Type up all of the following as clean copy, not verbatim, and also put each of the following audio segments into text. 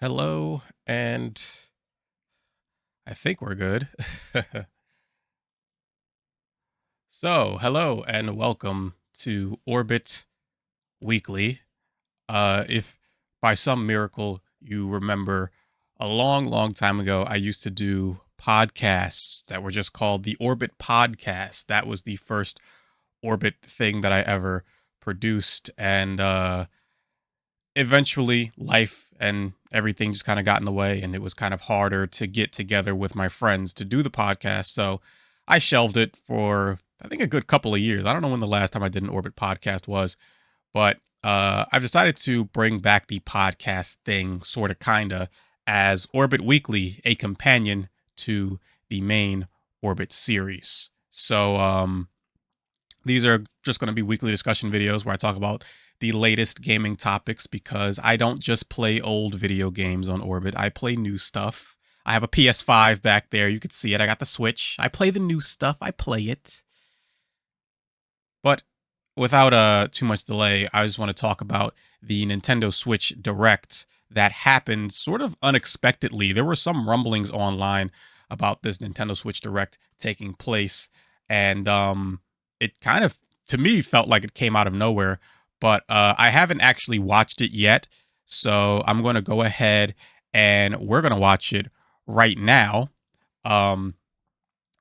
Hello, and I think we're good. Hello and welcome to Orbit Weekly. If by some miracle you remember a long, long time ago, I used to do podcasts that were just called the Orbit Podcast. That was the first Orbit thing that I ever produced. And eventually life and everything just kind of got in the way, and it was kind of harder to get together with my friends to do the podcast. So I shelved it for I think a good couple of years. I don't know when the last time I did an Orbit podcast was, but I've decided to bring back the podcast thing, sort of, kind of, as Orbit Weekly, a companion to the main Orbit series. These are just going to be weekly discussion videos where I talk about the latest gaming topics because I don't just play old video games on Orbit. I play new stuff. I have a PS5 back there. You could see it. I got the Switch. I play the new stuff. I play it. But without too much delay, I just want to talk about the Nintendo Switch Direct that happened sort of unexpectedly. There were some rumblings online about this Nintendo Switch Direct taking place, and it kind of, to me, felt like it came out of nowhere. But I haven't actually watched it yet, so I'm going to go ahead and we're going to watch it right now. Um,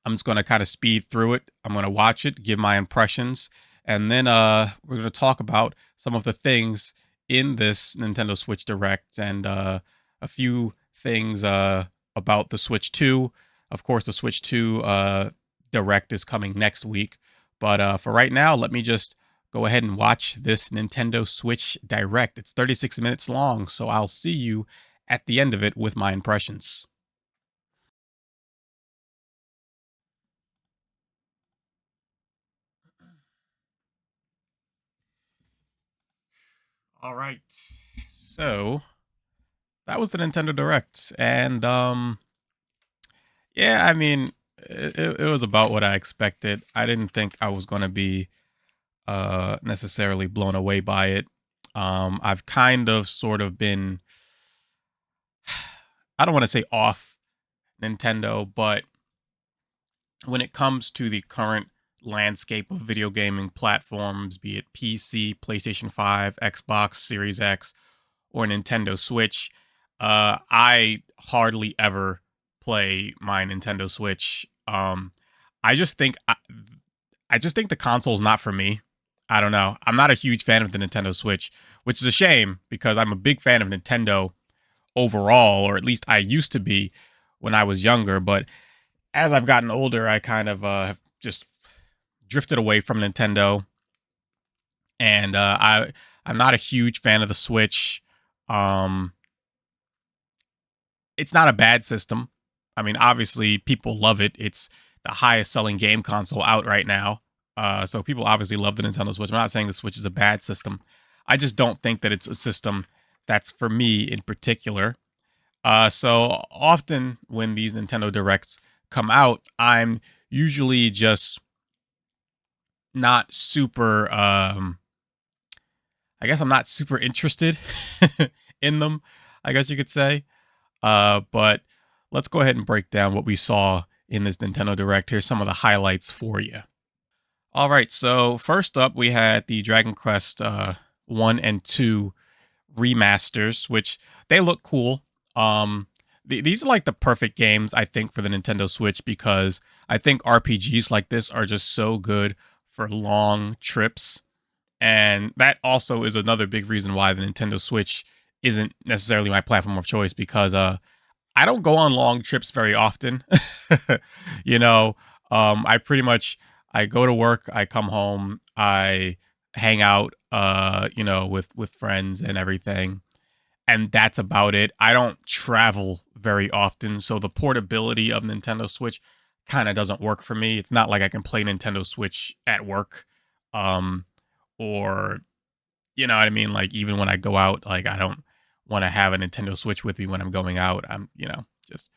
I'm just going to kind of speed through it. I'm going to watch it, give my impressions, and then we're going to talk about some of the things in this Nintendo Switch Direct and a few things about the Switch 2. Of course, the Switch 2 Direct is coming next week. But for right now, let me just go ahead and watch this Nintendo Switch Direct. It's 36 minutes long, so I'll see you at the end of it with my impressions. All right. So that was the Nintendo Direct, and yeah, I mean, it was about what I expected. I didn't think I was going to be necessarily blown away by it. I've kind of sort of been, I don't want to say off Nintendo, but when it comes to the current landscape of video gaming platforms, be it PC, PlayStation 5, Xbox Series X, or Nintendo Switch, I hardly ever play my Nintendo Switch. I just think I just think the console is not for me. I don't know. I'm not a huge fan of the Nintendo Switch, which is a shame because I'm a big fan of Nintendo overall, or at least I used to be when I was younger. But as I've gotten older, I kind of have just drifted away from Nintendo, and I'm not a huge fan of the Switch. Um, it's not a bad system. I mean, obviously, people love it. It's the highest selling game console out right now. So people obviously love the Nintendo Switch. I'm not saying the Switch is a bad system. I just don't think that it's a system that's for me in particular. So often when these Nintendo Directs come out, I'm usually just not super. I guess I'm not super interested in them. I guess you could say. But let's go ahead and break down what we saw in this Nintendo Direct. Here's some of the highlights for you. All right, so first up, we had the Dragon Quest 1 and 2 remasters, which they look cool. These are like the perfect games, I think, for the Nintendo Switch because I think RPGs like this are just so good for long trips. And that also is another big reason why the Nintendo Switch isn't necessarily my platform of choice because I don't go on long trips very often. you know, I pretty much I go to work, I come home, I hang out, with friends and everything, and that's about it. I don't travel very often, so the portability of Nintendo Switch kind of doesn't work for me. It's not like I can play Nintendo Switch at work, um, or you know what I mean? Like even when I go out, like I don't want to have a Nintendo Switch with me when I'm going out. I'm, just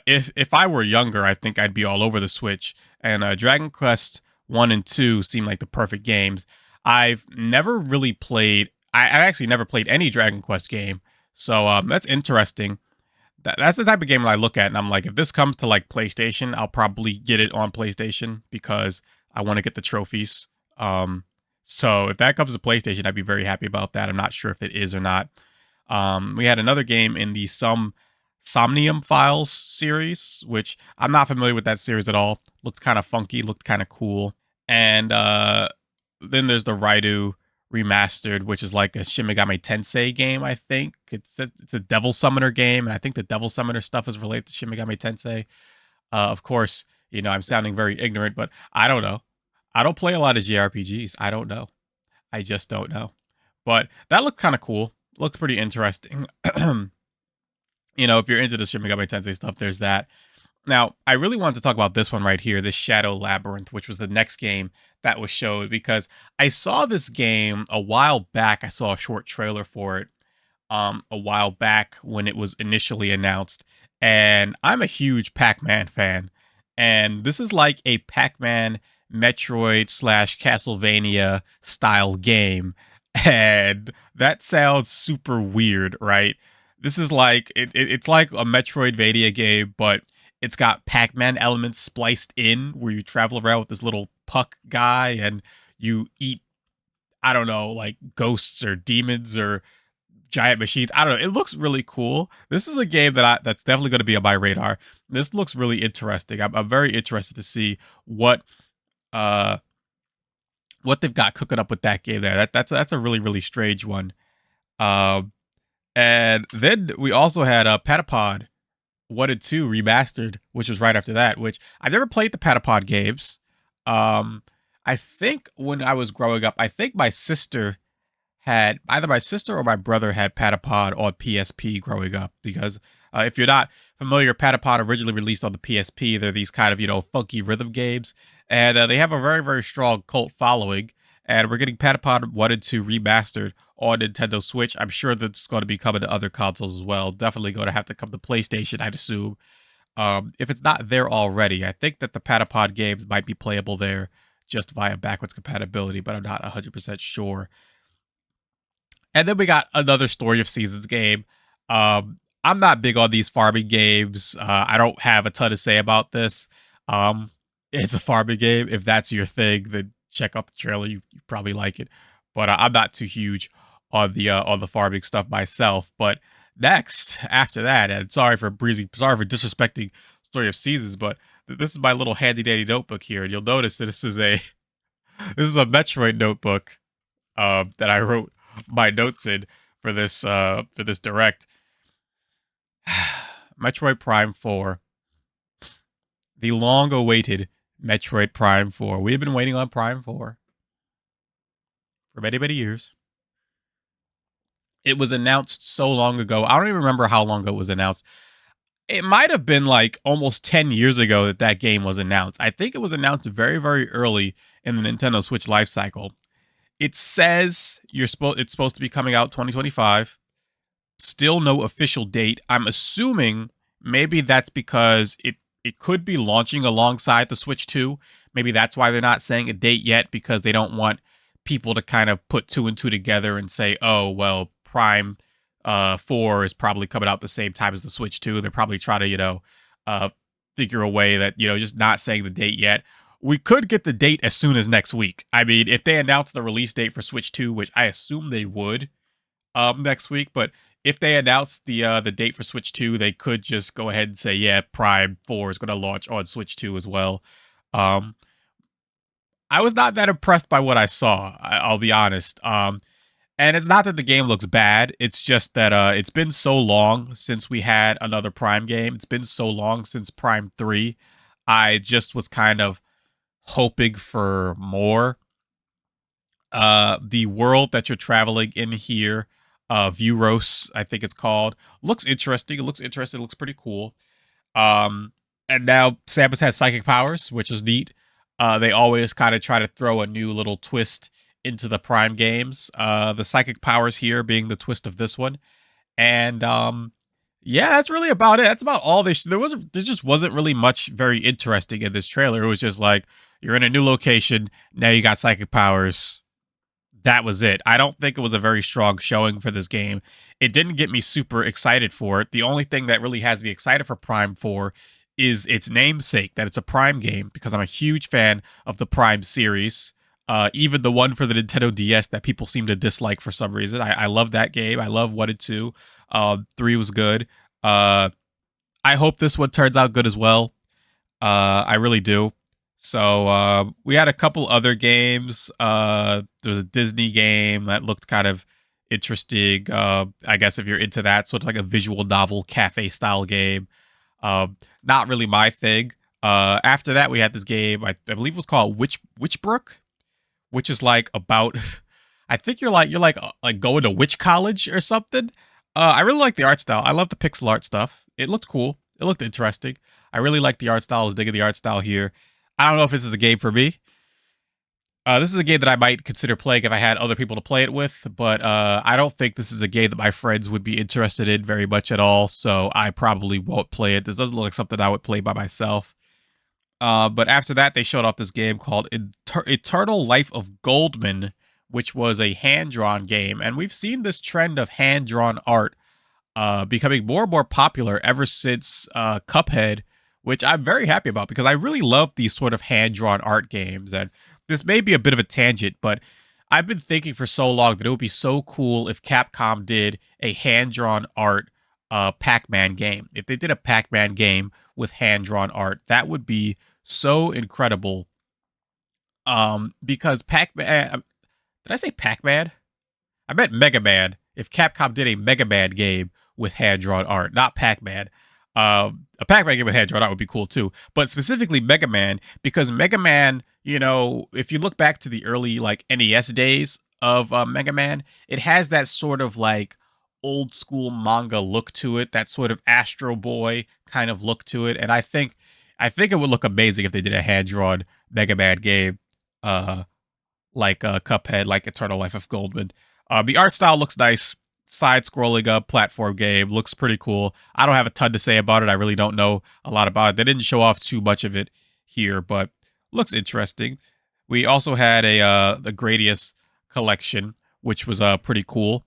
if I were younger, I think I'd be all over the Switch. And Dragon Quest 1 and 2 seem like the perfect games. I've never really played I actually never played any Dragon Quest game. So that's interesting. That's the type of game that I look at, and I'm like, if this comes to like PlayStation, I'll probably get it on PlayStation because I want to get the trophies. Um, so if that comes to PlayStation, I'd be very happy about that. I'm not sure if it is or not. We had another game in the Somnium Files series, which I'm not familiar with that series at all. Looked kind of funky, looked kind of cool. And then there's the Raidu Remastered, which is like a Shin Megami Tensei game, I think. It's a Devil Summoner game, and I think the Devil Summoner stuff is related to Shin Megami Tensei. Of course, I'm sounding very ignorant, but I don't know. I don't play a lot of JRPGs. I don't know. I just don't know. But that looked kind of cool. Looked pretty interesting. If you're into the Shin Megami Tensei stuff, there's that. Now, I really wanted to talk about this one right here, this Shadow Labyrinth, which was the next game that was showed, because I saw this game a while back. I saw a short trailer for it a while back when it was initially announced, and I'm a huge Pac-Man fan, and this is like a Pac-Man Metroid slash Castlevania style game, and that sounds super weird, right? This is like it's like a Metroidvania game, but it's got Pac-Man elements spliced in, where you travel around with this little puck guy and you eat, I don't know, like ghosts or demons or giant machines. I don't know. It looks really cool. This is a game that's definitely going to be on my radar. This looks really interesting. I'm very interested to see uh what they've got cooking up with that game there. That's a really really strange one. Um, and then we also had Patapod 1 and 2 remastered, which was right after that. Which I've never played the Patapod games. I think when I was growing up, I think my sister had either my sister or my brother had Patapod on PSP growing up, because if you're not familiar, Patapod originally released on the PSP. They're these kind of funky rhythm games, and they have a very very strong cult following. And we're getting Patapod 1 and 2 remastered on Nintendo Switch. I'm sure that's going to be coming to other consoles as well. Definitely going to have to come to PlayStation, I'd assume. If it's not there already, I think that the Patapod games might be playable there just via backwards compatibility, but I'm not 100% sure. And then we got another Story of Seasons game. I'm not big on these farming games. I don't have a ton to say about this. It's a farming game. If that's your thing, then check out the trailer. You probably like it. But I'm not too huge on the farming stuff myself. But next, after that, and sorry for disrespecting Story of Seasons, but this is my little handy dandy notebook here, and you'll notice that this is a Metroid notebook that I wrote my notes in for this direct. Metroid Prime 4. The long-awaited Metroid Prime 4. We've been waiting on Prime 4 for many, many years. It was announced so long ago. I don't even remember how long ago it was announced. It might have been like almost 10 years ago that game was announced. I think it was announced very, very early in the Nintendo Switch life cycle. It says it's supposed to be coming out 2025. Still no official date. I'm assuming maybe that's because it could be launching alongside the Switch 2. Maybe that's why they're not saying a date yet, because they don't want people to kind of put 2 and 2 together and say, oh, well, Prime 4 is probably coming out the same time as the Switch 2. They're probably trying to, figure a way that, just not saying the date yet. We could get the date as soon as next week. I mean, if they announce the release date for Switch 2, which I assume they would next week, but if they announce the date for Switch 2, they could just go ahead and say, yeah, Prime 4 is going to launch on Switch 2 as well. I was not that impressed by what I saw, I'll be honest. And it's not that the game looks bad. It's just that it's been so long since we had another Prime game. It's been so long since Prime 3. I just was kind of hoping for more. The world that you're traveling in here, Vuros, I think it's called, looks interesting. It looks pretty cool. And now Samus has psychic powers, which is neat. They always kind of try to throw a new little twist into the Prime games. The psychic powers here being the twist of this one. And yeah, that's really about it. That's about all there just wasn't really much very interesting in this trailer. It was just like, you're in a new location, now you got psychic powers. that was it. I don't think it was a very strong showing for this game. It didn't get me super excited for it. The only thing that really has me excited for Prime 4 is its namesake, that it's a Prime game, because I'm a huge fan of the Prime series. Even the one for the Nintendo DS that people seem to dislike for some reason. I love that game. I love 1 and 2. 3 was good. I hope this one turns out good as well. I really do. So we had a couple other games. There was a Disney game that looked kind of interesting. I guess if you're into that, sort of like a visual novel cafe style game. Not really my thing. After that, we had this game. I believe it was called Witchbrook, which is like about. I think you're like going to witch college or something. I really like the art style. I love the pixel art stuff. It looked cool. It looked interesting. I really like the art style. I was digging the art style here. I don't know if this is a game for me. This is a game that I might consider playing if I had other people to play it with, but I don't think this is a game that my friends would be interested in very much at all, so I probably won't play it. This doesn't look like something I would play by myself. But after that, they showed off this game called Eternal Life of Goldman, which was a hand-drawn game, and we've seen this trend of hand-drawn art becoming more and more popular ever since Cuphead, which I'm very happy about because I really love these sort of hand-drawn art games. And this may be a bit of a tangent, but I've been thinking for so long that it would be so cool if Capcom did a hand-drawn art Pac-Man game. If they did a Pac-Man game with hand-drawn art, that would be so incredible. Because Pac-Man, did I say Pac-Man? I meant Mega Man. If Capcom did a Mega Man game with hand-drawn art, not Pac-Man. A Pac-Man game with hand-drawn art would be cool too, but specifically Mega Man, because Mega Man, if you look back to the early like NES days of Mega Man, it has that sort of like old school manga look to it, that sort of Astro Boy kind of look to it, and I think it would look amazing if they did a hand-drawn Mega Man game, uh, like Cuphead, like Eternal Life of Goldman. The art style looks nice. Side-scrolling platform game looks pretty cool. I don't have a ton to say about it. I really don't know a lot about it. They didn't show off too much of it here, but looks interesting. We also had the Gradius collection, which was pretty cool.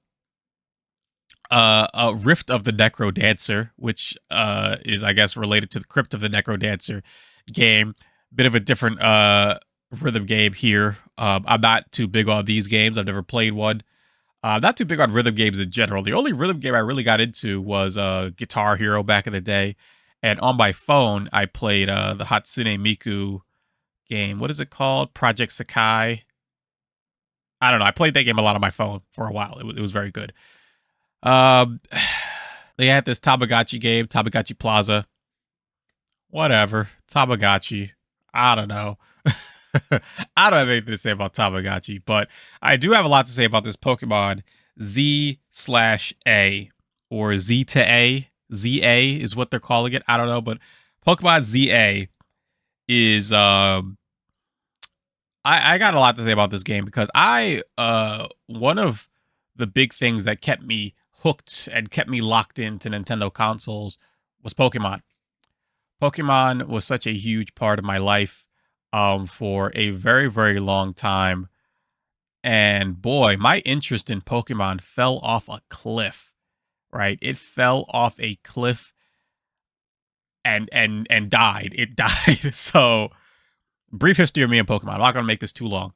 A Rift of the Necro Dancer, which is I guess related to the Crypt of the Necro Dancer game. Bit of a different rhythm game here. I'm not too big on these games. I've never played one. Not too big on rhythm games in general. The only rhythm game I really got into was Guitar Hero back in the day. And on my phone, I played the Hatsune Miku game. What is it called? Project Sakai. I don't know. I played that game a lot on my phone for a while. It was very good. Um, they had this Tamagotchi game, Tamagotchi Plaza. Whatever. Tamagotchi. I don't know. I don't have anything to say about Tamagotchi, but I do have a lot to say about this Pokemon Z/A or Z to A. ZA is what they're calling it. I don't know, but Pokemon ZA is I got a lot to say about this game because I one of the big things that kept me hooked and kept me locked into Nintendo consoles was Pokemon. Pokemon was such a huge part of my life for a very, very long time. And boy, my interest in Pokemon fell off a cliff, right? It fell off a cliff and died. It died. So, brief history of me and Pokemon. I'm not going to make this too long.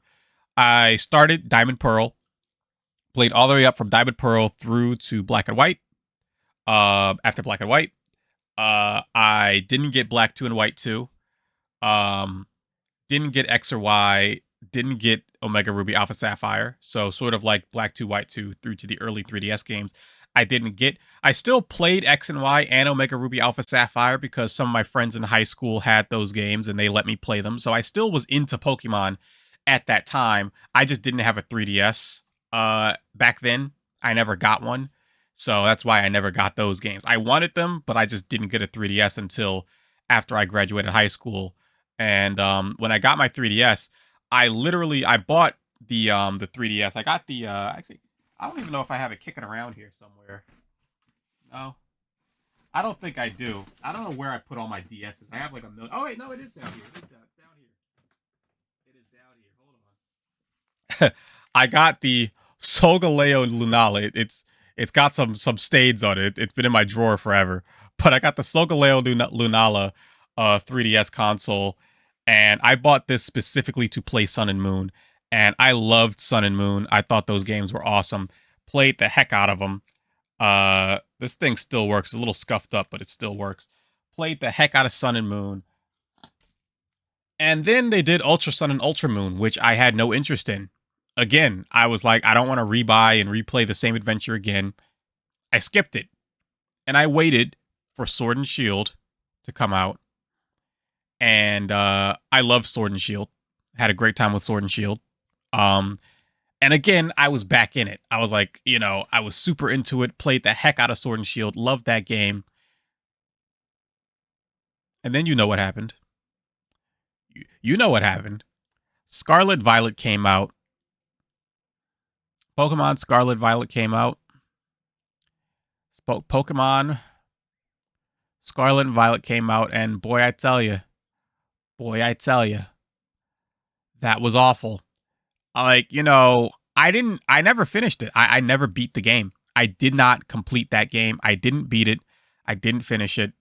I started Diamond Pearl, played all the way up from Diamond Pearl through to Black and White. After Black and White, I didn't get Black 2 and White 2. Didn't get X or Y, didn't get Omega Ruby Alpha Sapphire. So sort of like Black 2, White 2 through to the early 3DS games. I didn't get. I still played X and Y and Omega Ruby Alpha Sapphire because some of my friends in high school had those games and they let me play them. So I still was into Pokemon at that time. I just didn't have a 3DS back then. I never got one. So that's why I never got those games. I wanted them, but I just didn't get a 3DS until after I graduated high school. And when I got my 3DS, I bought the 3DS. I got the actually I don't even know if I have it kicking around here somewhere. No. I don't think I do. I don't know where I put all my DSs. I have like a million. Oh wait, no, it is down here. It is down here. It is down here. Hold on. I got the Solgaleo Lunala. It's got some stains on it. It's been in my drawer forever. But I got the Solgaleo Lunala 3DS console, and I bought this specifically to play Sun and Moon. And I loved Sun and Moon. I thought those games were awesome. Played the heck out of them. This thing still works. It's a little scuffed up, but it still works. Played the heck out of Sun and Moon. And then they did Ultra Sun and Ultra Moon, which I had no interest in. Again, I was like, I don't want to rebuy and replay the same adventure again. I skipped it. And I waited for Sword and Shield to come out. And I love Sword and Shield. Had a great time with Sword and Shield. And again, I was back in it. I was like, I was super into it, played the heck out of Sword and Shield, loved that game. And then you know what happened. You know what happened. Scarlet Violet came out. Pokemon Scarlet Violet came out. Pokemon Scarlet and Violet came out, and boy, I tell you, that was awful. Like, I never finished it. I never beat the game. I did not complete that game. I didn't beat it. I didn't finish it.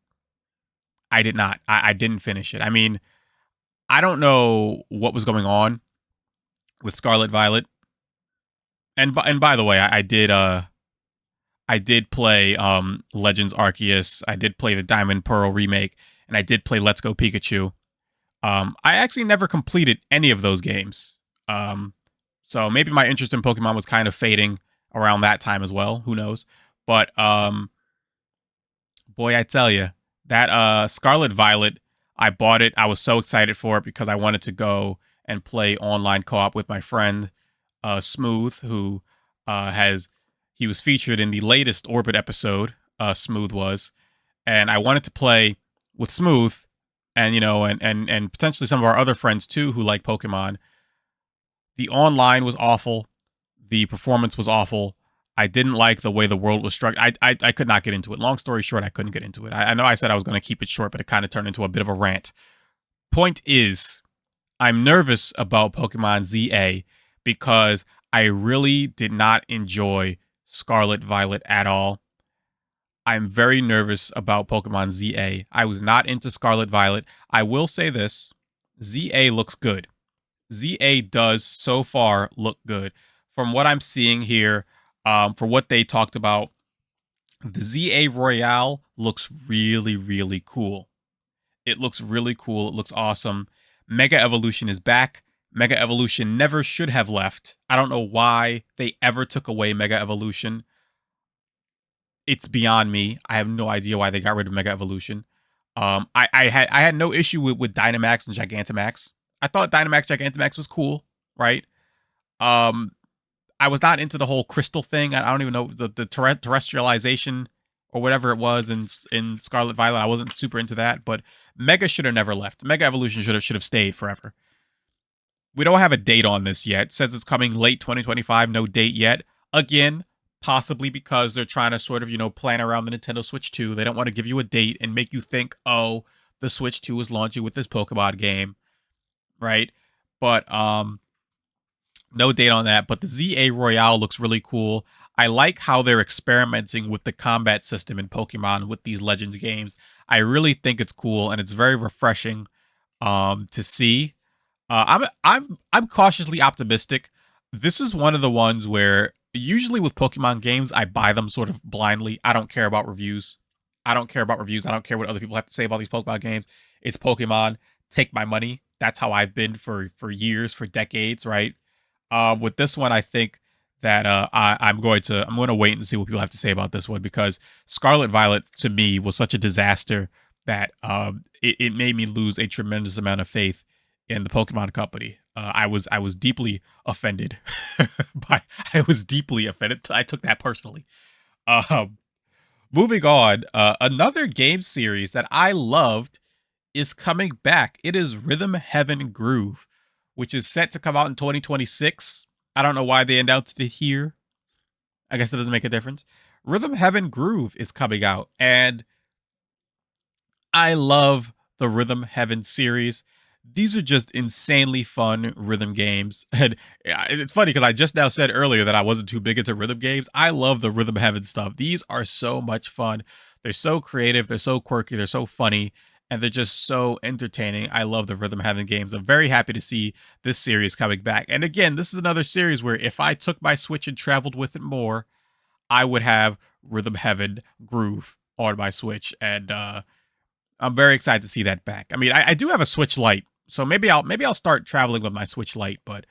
I did not. I didn't finish it. I mean, I don't know what was going on with Scarlet Violet. And by the way, I did play Legends Arceus. I did play the Diamond Pearl remake, and I did play Let's Go Pikachu. I actually never completed any of those games. So maybe my interest in Pokemon was kind of fading around that time as well. Who knows? But boy, I tell you, that Scarlet Violet, I bought it. I was so excited for it because I wanted to go and play online co-op with my friend Smooth, who he was featured in the latest Orbit episode. Smooth was, and I wanted to play with Smooth, and and potentially some of our other friends too who like Pokemon. The online was awful. The performance was awful. I didn't like the way the world was structured. I could not get into it. Long story short, I couldn't get into it. I know I said I was going to keep it short, but it kind of turned into a bit of a rant. Point is, I'm nervous about Pokemon ZA because I really did not enjoy Scarlet Violet at all. I'm very nervous about Pokemon ZA. I was not into Scarlet Violet. I will say this, ZA looks good. ZA does so far look good. From what I'm seeing here, for what they talked about, the ZA Royale looks really, really cool. It looks really cool. It looks awesome. Mega Evolution is back. Mega Evolution never should have left. I don't know why they ever took away Mega Evolution. It's beyond me. I have no idea why they got rid of Mega Evolution. I had no issue with Dynamax and Gigantamax. I thought Dynamax Gigantamax was cool, right? I was not into the whole crystal thing. I don't even know the terrestrialization or whatever it was in Scarlet Violet. I wasn't super into that, but Mega should have never left. Mega Evolution should have stayed forever. We don't have a date on this yet. It says it's coming late 2025. No date yet. Again, possibly because they're trying to sort of, plan around the Nintendo Switch 2. They don't want to give you a date and make you think, oh, the Switch 2 is launching with this Pokemon game, right? But no date on that. But the ZA Royale looks really cool. I like how they're experimenting with the combat system in Pokemon with these Legends games. I really think it's cool, and it's very refreshing to see. I'm cautiously optimistic. This is one of the ones where usually with Pokemon games, I buy them sort of blindly. I don't care about reviews. I don't care what other people have to say about these Pokemon games. It's Pokemon. Take my money. That's how I've been for years, for decades, right? With this one, I think that I'm going to wait and see what people have to say about this one, because Scarlet Violet to me was such a disaster that it made me lose a tremendous amount of faith in the Pokemon Company. I was deeply offended I was deeply offended. I took that personally. Moving on, another game series that I loved is coming back. It is Rhythm Heaven Groove, which is set to come out in 2026. I don't know why they announced it here. I guess it doesn't make a difference. Rhythm Heaven Groove is coming out, and I love the Rhythm Heaven series. These are just insanely fun rhythm games. And it's funny because I just now said earlier that I wasn't too big into rhythm games. I love the Rhythm Heaven stuff. These are so much fun. They're so creative, they're so quirky, they're so funny, and they're just so entertaining. I love the Rhythm Heaven games. I'm very happy to see this series coming back. And again, this is another series where if I took my Switch and traveled with it more, I would have Rhythm Heaven Groove on my Switch. And I'm very excited to see that back. I mean, I do have a Switch Lite, so maybe I'll start traveling with my Switch Lite. But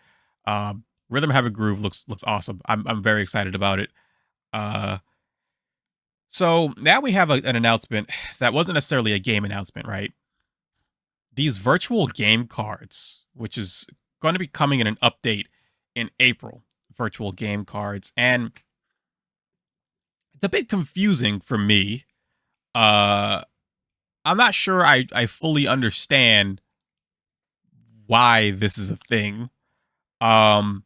Rhythm Heaven Groove looks awesome. I'm very excited about it. Uh, so now we have an announcement that wasn't necessarily a game announcement, right? These virtual game cards, which is going to be coming in an update in April. Virtual game cards, and it's a bit confusing for me. Uh, I'm not sure I fully understand why this is a thing. Um,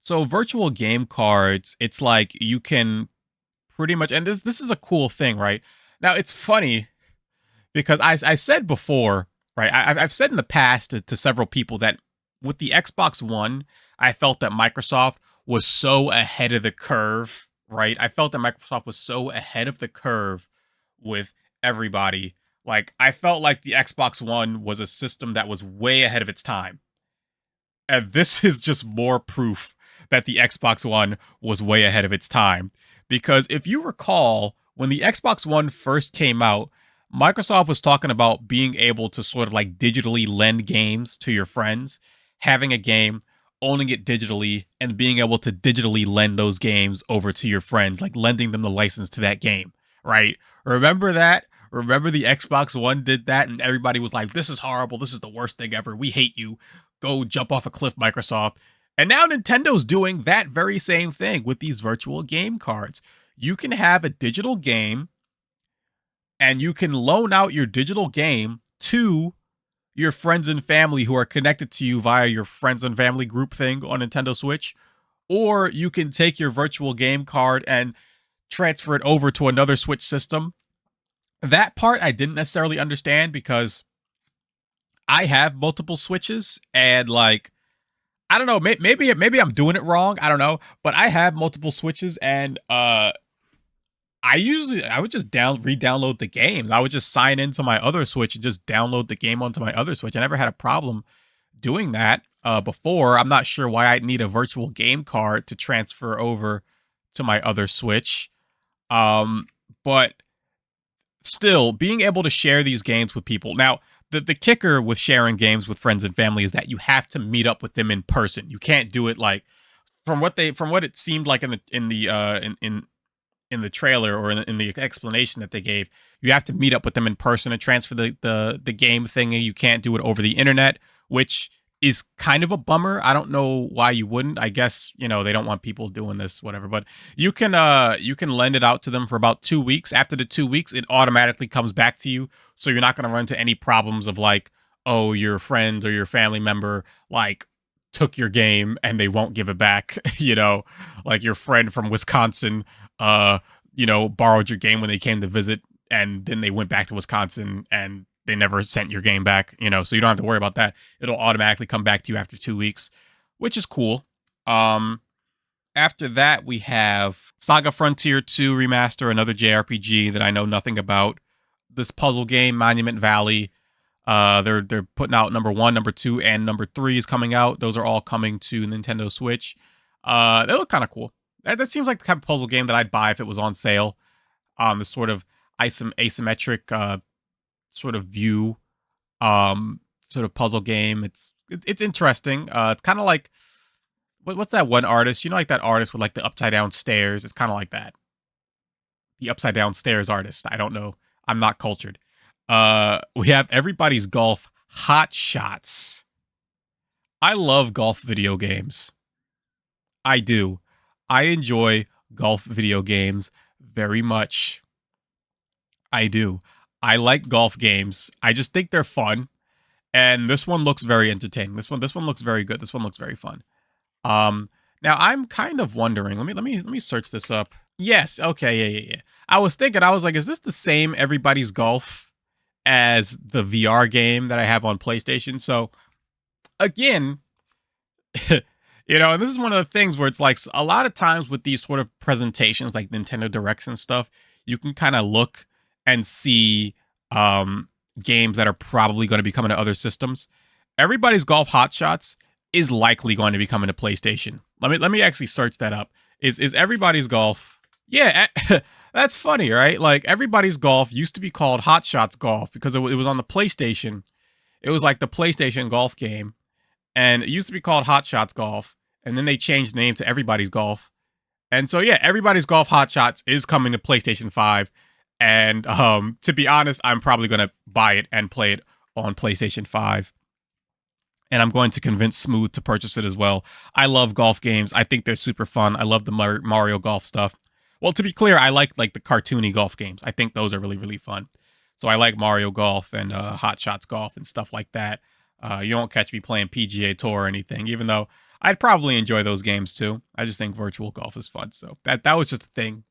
so virtual game cards, it's like you can pretty much, and this is a cool thing, right? Now it's funny because I said before, right? I've said in the past to several people that with the Xbox One, I felt that Microsoft was so ahead of the curve, right? I felt that Microsoft was so ahead of the curve with everybody. Like I felt like the Xbox One was a system that was way ahead of its time. And this is just more proof that the Xbox One was way ahead of its time. Because if you recall, when the Xbox One first came out, Microsoft was talking about being able to sort of like digitally lend games to your friends, having a game, owning it digitally, and being able to digitally lend those games over to your friends, like lending them the license to that game, right? Remember that? Remember the Xbox One did that, and everybody was like, this is horrible. This is the worst thing ever. We hate you. Go jump off a cliff, Microsoft. And now Nintendo's doing that very same thing with these virtual game cards. You can have a digital game and you can loan out your digital game to your friends and family who are connected to you via your friends and family group thing on Nintendo Switch. Or you can take your virtual game card and transfer it over to another Switch system. That part I didn't necessarily understand because I have multiple Switches and like I don't know, maybe I'm doing it wrong. I don't know, but I have multiple Switches and I would just re-download the games. I would just sign into my other Switch and just download the game onto my other Switch. I never had a problem doing that before. I'm not sure why I'd need a virtual game card to transfer over to my other Switch. But still, being able to share these games with people. Now, the kicker with sharing games with friends and family is that you have to meet up with them in person. You can't do it like from what it seemed like in the trailer or in the explanation that they gave, you have to meet up with them in person and transfer the game thingy. You can't do it over the internet, which is kind of a bummer. I don't know why you wouldn't. I guess, they don't want people doing this, whatever. But you can lend it out to them for about 2 weeks. After the 2 weeks, it automatically comes back to you. So you're not going to run into any problems of like, oh, your friend or your family member like took your game and they won't give it back. Like your friend from Wisconsin borrowed your game when they came to visit and then they went back to Wisconsin and they never sent your game back, so you don't have to worry about that. It'll automatically come back to you after 2 weeks, which is cool. After that, we have Saga Frontier 2 Remaster, another JRPG that I know nothing about. This puzzle game, Monument Valley. They're putting out number 1, number 2, and number 3 is coming out. Those are all coming to Nintendo Switch. They look kind of cool. That seems like the type of puzzle game that I'd buy if it was on sale. The sort of asymmetric sort of view, sort of puzzle game. It's interesting. It's kind of like what's that one artist? Like that artist with like the upside down stairs. It's kind of like that. The upside down stairs artist. I don't know. I'm not cultured. We have Everybody's Golf Hot Shots. I love golf video games. I do. I enjoy golf video games very much. I do. I like golf games. I just think they're fun. And this one looks very entertaining. This one looks very good. This one looks very fun. Now I'm kind of wondering. Let me search this up. Yes, okay, yeah. I was thinking, I was like, is this the same Everybody's Golf as the VR game that I have on PlayStation. So again, and this is one of the things where it's like a lot of times with these sort of presentations like Nintendo Directs and stuff, you can kind of look and see um games that are probably going to be coming to other systems. Everybody's Golf Hot Shots is likely going to be coming to PlayStation. Let me actually search that up. Is Everybody's Golf? Yeah, that's funny, right? Like Everybody's Golf used to be called Hot Shots Golf because it was on the PlayStation. It was like the PlayStation golf game, and it used to be called Hot Shots Golf, and then they changed the name to Everybody's Golf. And so yeah, Everybody's Golf Hot Shots is coming to PlayStation 5. And to be honest, I'm probably going to buy it and play it on PlayStation 5. And I'm going to convince Smooth to purchase it as well. I love golf games. I think they're super fun. I love the Mario Golf stuff. Well, to be clear, I like the cartoony golf games. I think those are really, really fun. So I like Mario Golf and Hot Shots Golf and stuff like that. You won't catch me playing PGA Tour or anything, even though I'd probably enjoy those games too. I just think virtual golf is fun. So that was just a thing.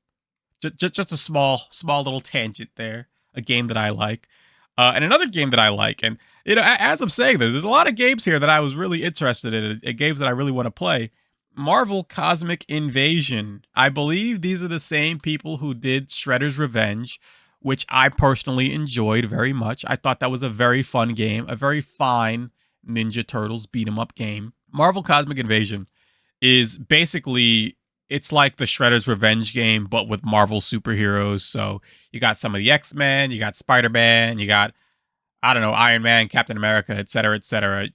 Just a small little tangent there. A game that I like. And another game that I like, and as I'm saying this, there's a lot of games here that I was really interested in, games that I really want to play. Marvel Cosmic Invasion. I believe these are the same people who did Shredder's Revenge, which I personally enjoyed very much. I thought that was a very fun game, a very fine Ninja Turtles beat 'em up game. Marvel Cosmic Invasion is basically, it's like the Shredder's Revenge game, but with Marvel superheroes. So you got some of the X-Men, you got Spider-Man, you got, I don't know, Iron Man, Captain America, etc., etc.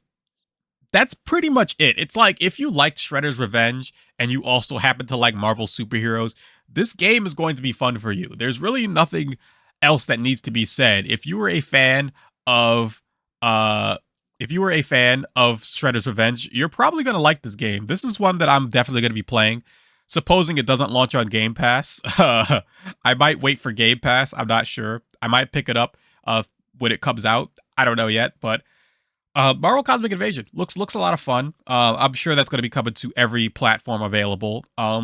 That's pretty much it. It's like if you liked Shredder's Revenge and you also happen to like Marvel superheroes, this game is going to be fun for you. There's really nothing else that needs to be said. If you were a fan of Shredder's Revenge, you're probably going to like this game. This is one that I'm definitely going to be playing. Supposing it doesn't launch on Game Pass, I might wait for Game Pass. I'm not sure. I might pick it up when it comes out. I don't know yet, but Marvel Cosmic Invasion looks a lot of fun. I'm sure that's going to be coming to every platform available,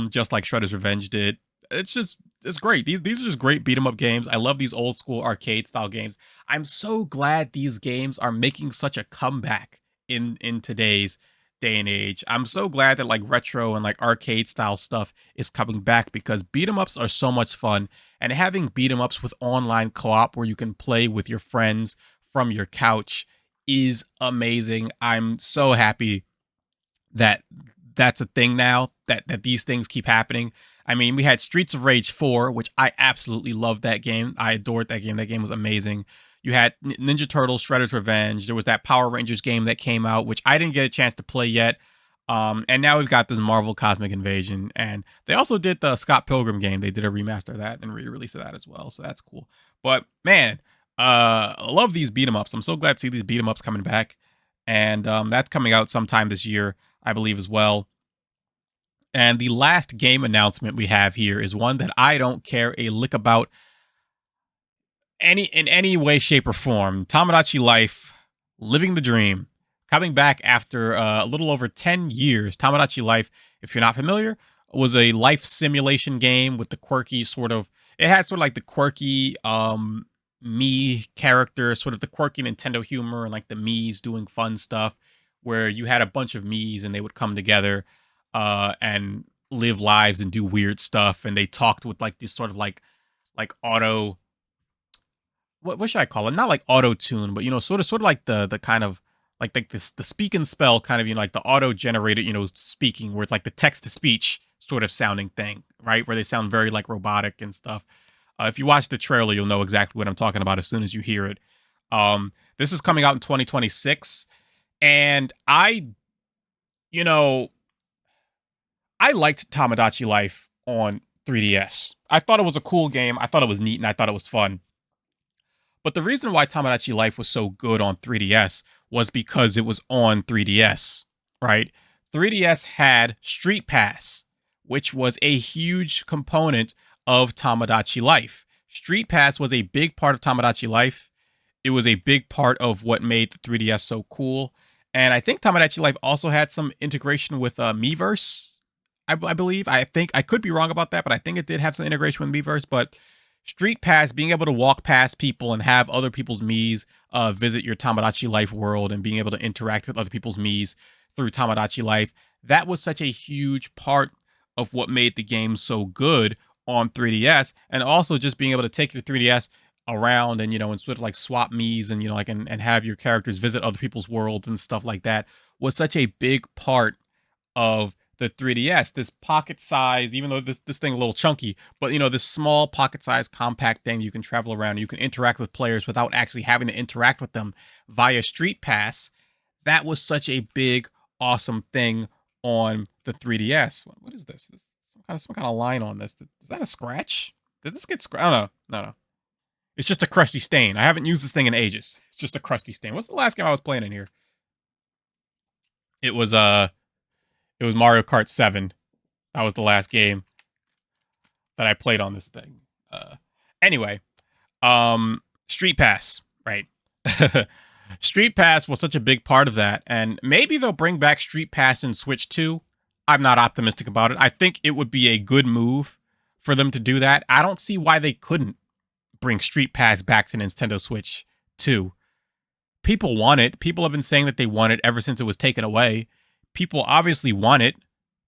just like Shredder's Revenge did. It's great. These are just great beat 'em up games. I love these old school arcade style games. I'm so glad these games are making such a comeback in today's day and age. I'm so glad that like retro and like arcade style stuff is coming back because beat 'em ups are so much fun, and having beat 'em ups with online co-op where you can play with your friends from your couch is amazing. I'm so happy that that's a thing now, that these things keep happening. I mean, we had Streets of Rage 4, which I absolutely loved that game. I adored that game. That game was amazing. You had Ninja Turtles, Shredder's Revenge. There was that Power Rangers game that came out, which I didn't get a chance to play yet. And now we've got this Marvel Cosmic Invasion. And they also did the Scott Pilgrim game. They did a remaster of that and re-release of that as well. So that's cool. But man, I love these beat 'em ups. I'm so glad to see these beat 'em ups coming back. And that's coming out sometime this year, I believe, as well. And the last game announcement we have here is one that I don't care a lick about in any way, shape, or form. Tomodachi Life, Living the Dream, coming back after a little over 10 years. Tomodachi Life, if you're not familiar, was a life simulation game with the quirky sort of, it had sort of like the quirky me character, sort of the quirky Nintendo humor and like the Mii's doing fun stuff where you had a bunch of Mii's and they would come together and live lives and do weird stuff, and they talked with like this sort of like auto, what should I call it? Not like auto tune, but sort of like the kind of like this the speak and spell kind of, like the auto generated, speaking, where it's like the text to speech sort of sounding thing, right? Where they sound very like robotic and stuff. If you watch the trailer, you'll know exactly what I'm talking about as soon as you hear it. This is coming out in 2026, and you know, I liked Tomodachi Life on 3DS. I thought it was a cool game. I thought it was neat, and I thought it was fun. But the reason why Tomodachi Life was so good on 3DS was because it was on 3DS, right? 3DS had Street Pass, which was a huge component of Tomodachi Life. Street Pass was a big part of Tomodachi Life. It was a big part of what made the 3DS so cool. And I think Tomodachi Life also had some integration with Miiverse, I believe. I think I could be wrong about that, but I think it did have some integration with Miiverse. But Street Pass, being able to walk past people and have other people's Miis visit your Tomodachi Life world and being able to interact with other people's Miis through Tomodachi Life, that was such a huge part of what made the game so good on 3DS. And also just being able to take your 3DS around and, and sort of like swap Miis and, like, and have your characters visit other people's worlds and stuff like that was such a big part of the 3DS. This pocket size, even though this thing a little chunky, but this small pocket size compact thing, you can travel around, you can interact with players without actually having to interact with them via Street Pass. That was such a big, awesome thing on the 3DS. What is this? Some kind of line on this. Is that a scratch? Did this get scratched? Oh, no. It's just a crusty stain. I haven't used this thing in ages. It's just a crusty stain. What's the last game I was playing in here? It was Mario Kart 7. That was the last game that I played on this thing. Anyway, Street Pass, right? Street Pass was such a big part of that, and maybe they'll bring back Street Pass in Switch 2. I'm not optimistic about it. I think it would be a good move for them to do that. I don't see why they couldn't bring Street Pass back to Nintendo Switch 2. People want it. People have been saying that they want it ever since it was taken away. People obviously want it,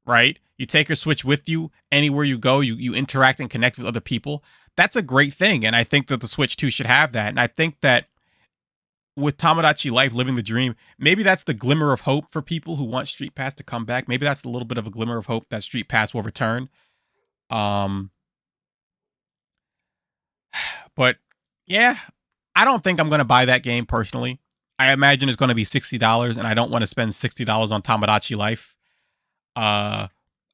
right? You take your Switch with you anywhere you go. You interact and connect with other people. That's a great thing, and I think that the Switch 2 should have that. And I think that with Tomodachi Life living the dream, maybe that's the glimmer of hope for people who want Street Pass to come back. Maybe that's a little bit of a glimmer of hope that Street Pass will return. But yeah, I don't think I'm going to buy that game personally. I imagine it's going to be $60, and I don't want to spend $60 on Tomodachi Life. I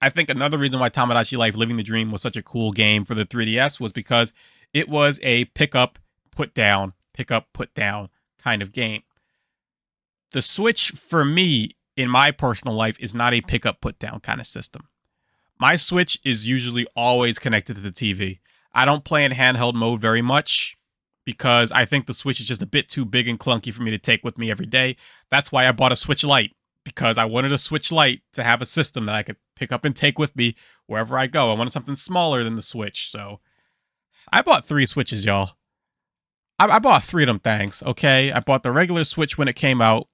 think another reason why Tomodachi Life Living the Dream was such a cool game for the 3DS was because it was a pick up, put down kind of game. The Switch, for me, in my personal life, is not a pick up, put down kind of system. My Switch is usually always connected to the TV. I don't play in handheld mode very much because I think the Switch is just a bit too big and clunky for me to take with me every day. That's why I bought a Switch Lite, because I wanted a Switch Lite to have a system that I could pick up and take with me wherever I go. I wanted something smaller than the Switch, so I bought 3 Switches, y'all. I bought 3 of them things, okay? I bought the regular Switch when it came out,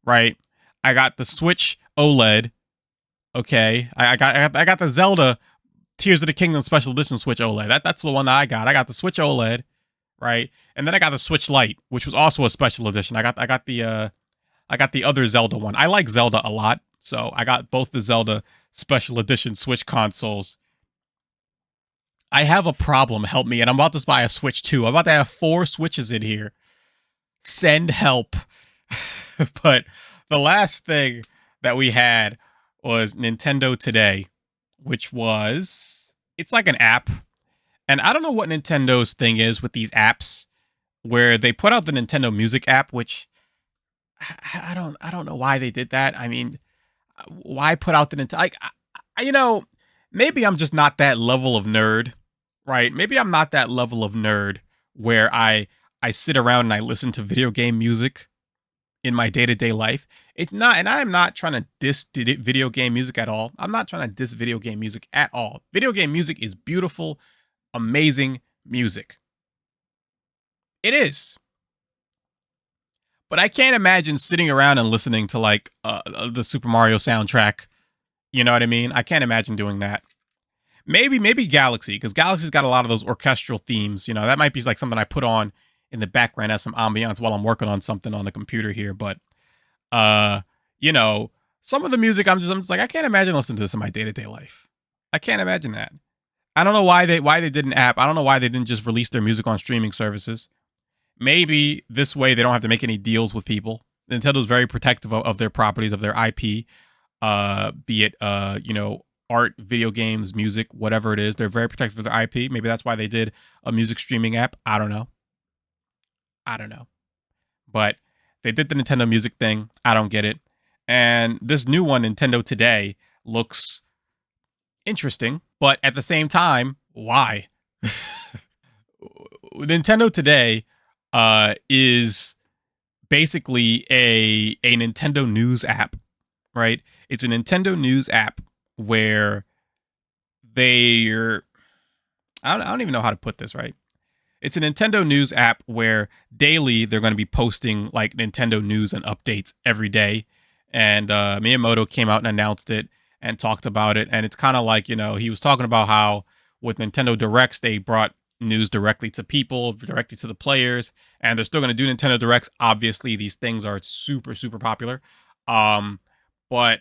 right? I got the Switch OLED, okay? I got the Zelda Tears of the Kingdom Special Edition Switch OLED. That's the one that I got. I got the Switch OLED, right? And then I got the Switch Lite, which was also a special edition. I got the other Zelda one. I like Zelda a lot, so I got both the Zelda Special Edition Switch consoles. I have a problem, help me, and I'm about to buy a Switch 2. I'm about to have 4 Switches in here. Send help. But the last thing that we had was Nintendo Today, which was, it's like an app. And I don't know what Nintendo's thing is with these apps where they put out the Nintendo Music app, which I don't know why they did that. I mean, why put out the Nintendo? Like, maybe I'm just not that level of nerd, right? Maybe I'm not that level of nerd where I sit around and I listen to video game music in my day-to-day life. It's not, and I'm not trying to diss video game music at all. I'm not trying to diss video game music at all. Video game music is beautiful, amazing music. It is. But I can't imagine sitting around and listening to like the Super Mario soundtrack. You know what I mean? I can't imagine doing that. Maybe Galaxy, because Galaxy's got a lot of those orchestral themes. That might be like something I put on in the background as some ambiance while I'm working on something on the computer here. But some of the music I'm just like, I can't imagine listening to this in my day-to-day life. I can't imagine that. I don't know why they did an app. I don't know why they didn't just release their music on streaming services. Maybe this way they don't have to make any deals with people. Nintendo's very protective of their properties, of their IP, be it art, video games, music, whatever it is. They're very protective of their IP. Maybe that's why they did a music streaming app. I don't know. But they did the Nintendo Music thing. I don't get it. And this new one, Nintendo Today, looks interesting. But at the same time, why? Nintendo Today is basically a Nintendo News app, right? It's a Nintendo News app where I don't even know how to put this, right? It's a Nintendo news app where daily they're going to be posting like Nintendo news and updates every day. And Miyamoto came out and announced it and talked about it. And it's kind of like, he was talking about how with Nintendo Directs, they brought news directly to people, directly to the players, and they're still going to do Nintendo Directs. Obviously, these things are super, super popular. But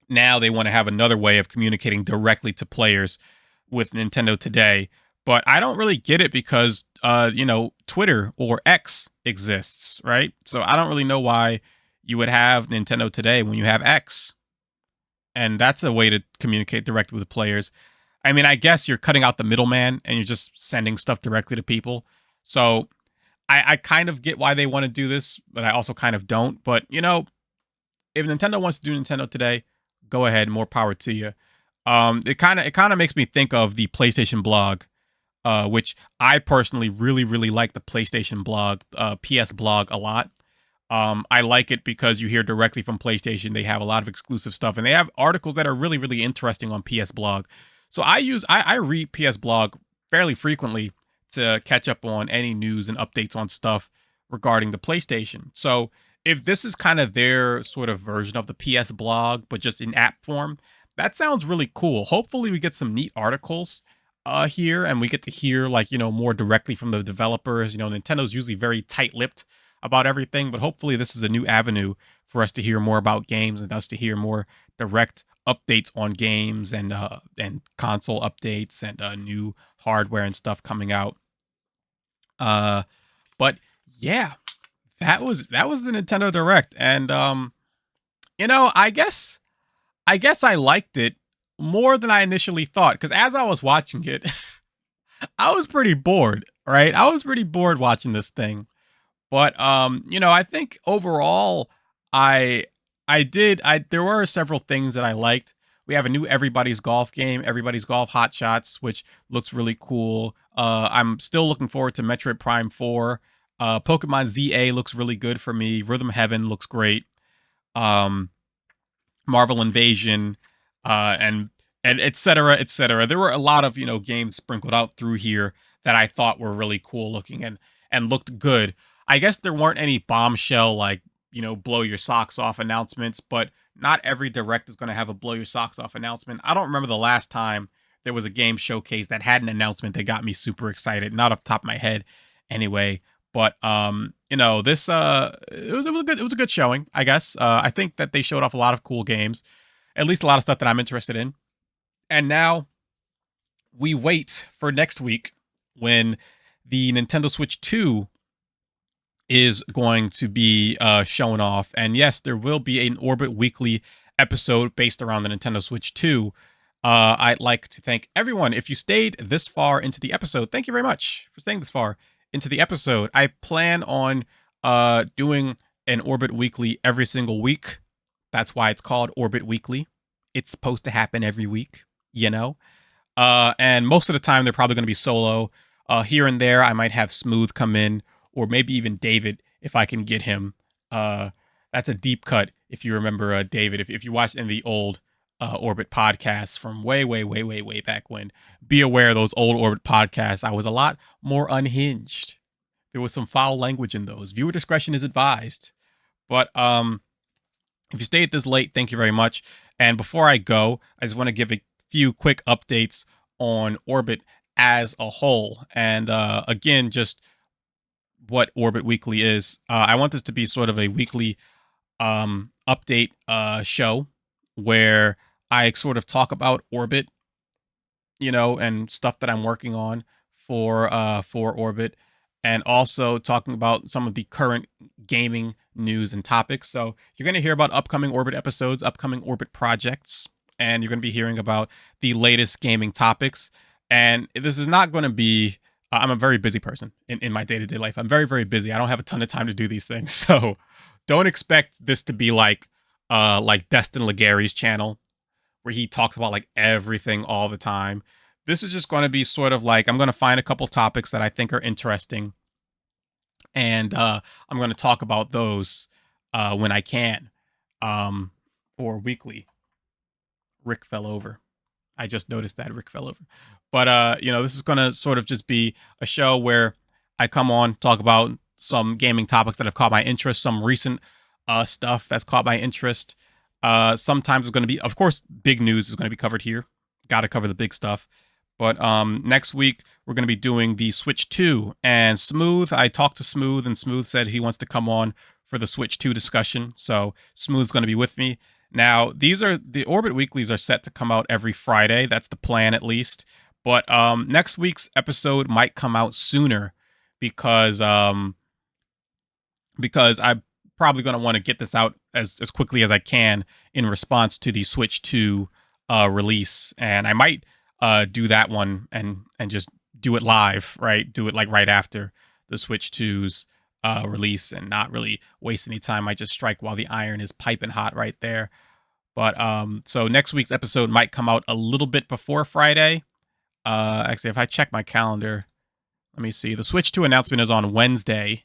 now they want to have another way of communicating directly to players with Nintendo Today. But I don't really get it because, Twitter or X exists, right? So I don't really know why you would have Nintendo Today when you have X. And that's a way to communicate directly with the players. I mean, I guess you're cutting out the middleman and you're just sending stuff directly to people. So I kind of get why they want to do this, but I also kind of don't. But, if Nintendo wants to do Nintendo Today, go ahead, more power to you. It kind of makes me think of the PlayStation blog, which I personally really, really like the PlayStation blog, PS blog a lot. I like it because you hear directly from PlayStation. They have a lot of exclusive stuff, and they have articles that are really, really interesting on PS blog. So I read PS blog fairly frequently to catch up on any news and updates on stuff regarding the PlayStation. So if this is kind of their sort of version of the PS blog, but just in app form, that sounds really cool. Hopefully we get some neat articles here and we get to hear like, more directly from the developers. Nintendo's usually very tight-lipped about everything, but hopefully this is a new avenue for us to hear more about games and us to hear more direct updates on games and console updates and new hardware and stuff coming out. But yeah, that was the Nintendo Direct, and I guess I liked it more than I initially thought because as I was watching it, I was pretty bored. Right, I was pretty bored watching this thing. But I think overall, I I there were several things that I liked. We have a new Everybody's Golf game, Everybody's Golf Hot Shots, which looks really cool. I'm still looking forward to Metroid Prime 4. Pokemon ZA looks really good for me. Rhythm Heaven looks great. Um, Marvel Invasion, and et cetera, et cetera. There were a lot of games sprinkled out through here that I thought were really cool looking and looked good. I guess there weren't any bombshell like blow your socks off announcements, but not every direct is going to have a blow your socks off announcement. I don't remember the last time there was a game showcase that had an announcement that got me super excited. Not off the top of my head, anyway. But this it was a good showing, I guess. I think that they showed off a lot of cool games, at least a lot of stuff that I'm interested in. And now we wait for next week when the Nintendo Switch 2 is going to be shown off. And yes, there will be an Orbit Weekly episode based around the Nintendo Switch 2. I'd like to thank everyone. If you stayed this far into the episode, thank you very much for staying this far into the episode. I plan on doing an Orbit Weekly every single week. That's why it's called Orbit Weekly. It's supposed to happen every week, and most of the time they're probably going to be solo. Here and there, I might have Smooth come in, or maybe even David if I can get him. That's a deep cut if you remember David. If you watched any of the old Orbit podcasts from way, way, way, way, way back when, be aware of those old Orbit podcasts. I was a lot more unhinged. There was some foul language in those. Viewer discretion is advised. But if you stayed this late, thank you very much. And before I go, I just want to give a few quick updates on Orbit as a whole. And again, just what Orbit Weekly is. I want this to be sort of a weekly update show where I sort of talk about Orbit, and stuff that I'm working on for Orbit, and also talking about some of the current gaming news and topics. So you're going to hear about upcoming Orbit episodes, upcoming Orbit projects, and you're going to be hearing about the latest gaming topics. And this is not going to be I'm a very busy person in my day-to-day life. I'm very, very busy. I don't have a ton of time to do these things. So don't expect this to be like Destin Legary's channel where he talks about like everything all the time. This is just going to be sort of like I'm going to find a couple topics that I think are interesting, and I'm going to talk about those when I can, or weekly. Rick fell over. I just noticed that Rick fell over. But this is gonna sort of just be a show where I come on, talk about some gaming topics that have caught my interest, some recent stuff that's caught my interest. Sometimes it's going to be, of course, big news is going to be covered here. Got to cover the big stuff. But next week, we're going to be doing the Switch 2. And Smooth, I talked to Smooth, and Smooth said he wants to come on for the Switch 2 discussion. So Smooth's going to be with me. Now, the Orbit Weeklies are set to come out every Friday. That's the plan, at least. But next week's episode might come out sooner because I'm probably going to want to get this out as quickly as I can in response to the Switch 2 release. And I might do that one and just do it live, right? Do it like right after the Switch 2's release and not really waste any time. I just strike while the iron is piping hot right there. But so next week's episode might come out a little bit before Friday. Actually, if I check my calendar, let me see. The Switch 2 announcement is on Wednesday.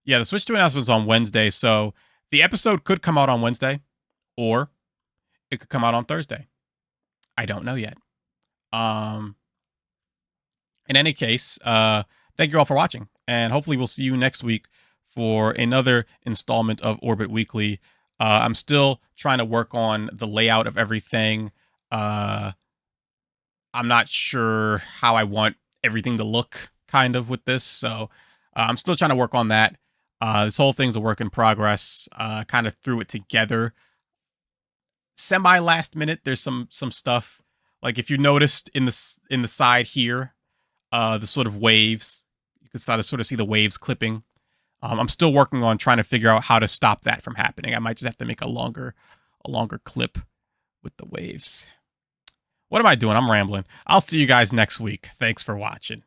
Yeah, the Switch 2 announcement is on Wednesday, so the episode could come out on Wednesday, or it could come out on Thursday. I don't know yet. In any case, thank you all for watching, and hopefully we'll see you next week for another installment of Orbit Weekly. I'm still trying to work on the layout of everything. I'm not sure how I want everything to look, kind of, with this, so I'm still trying to work on that. This whole thing's a work in progress. Kind of threw it together semi last minute. There's some stuff, like if you noticed in the side here, the sort of waves, you can sort of see the waves clipping. I'm still working on trying to figure out how to stop that from happening. I might just have to make a longer clip with the waves. What am I doing? I'm rambling. I'll see you guys next week. Thanks for watching.